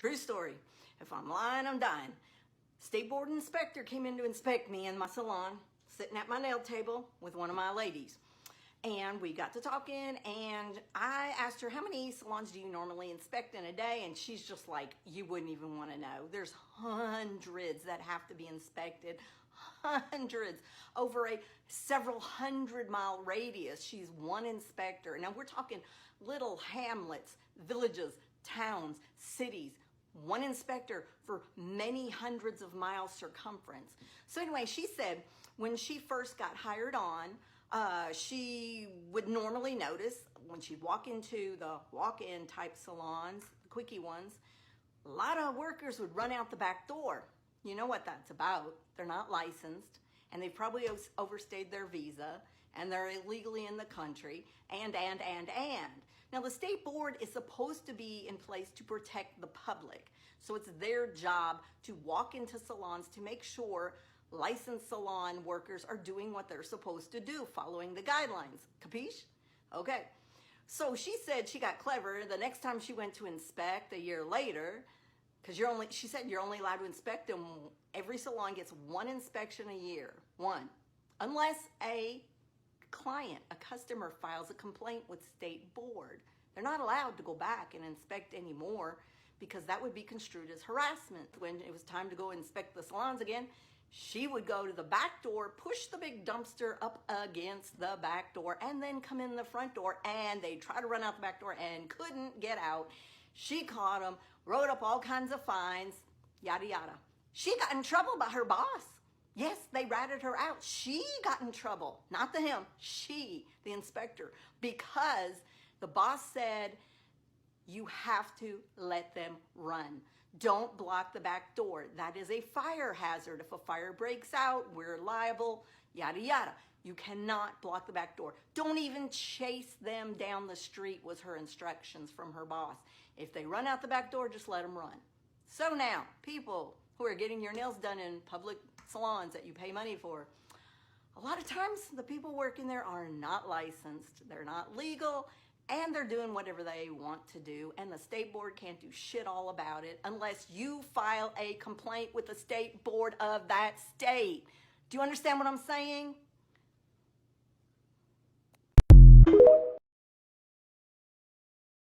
True story. If I'm lying, I'm dying. State board inspector came in to inspect me in my salon, sitting at my nail table with one of my ladies. And we got to talking, and I asked her, how many salons do you normally inspect in a day? And she's just like, you wouldn't even want to know. There's hundreds that have to be inspected, hundreds, over a several 100-mile radius. She's one inspector. Now we're talking little hamlets, villages, towns, cities, one inspector for many hundreds of miles circumference. So anyway, she said when she first got hired on, she would normally notice when she'd walk into the walk-in type salons, the quickie ones, a lot of workers would run out the back door. You know what that's about. They're not licensed, and they've probably overstayed their visa, and they're illegally in the country, and. Now, the state board is supposed to be in place to protect the public. So it's their job to walk into salons to make sure licensed salon workers are doing what they're supposed to do, following the guidelines. Capiche? Okay. So she said she got clever. The next time she went to inspect a year later, because she said you're only allowed to inspect them. Every salon gets one inspection a year. One. Unless a client, a customer, files a complaint with state board. They're not allowed to go back and inspect anymore because that would be construed as harassment. When it was time to go inspect the salons again, she would go to the back door, push the big dumpster up against the back door, and then come in the front door, and they'd try to run out the back door and couldn't get out. She caught them, wrote up all kinds of fines, yada, yada. She got in trouble by her boss. Yes, they ratted her out. She got in trouble, not the him, she, the inspector, because the boss said, you have to let them run. Don't block the back door. That is a fire hazard. If a fire breaks out, we're liable, yada, yada. You cannot block the back door. Don't even chase them down the street was her instructions from her boss. If they run out the back door, just let them run. So now, people who are getting your nails done in public salons that you pay money for, a lot of times the people working there are not licensed. They're not legal. And they're doing whatever they want to do, and the state board can't do shit all about it unless you file a complaint with the state board of that state. Do you understand what I'm saying?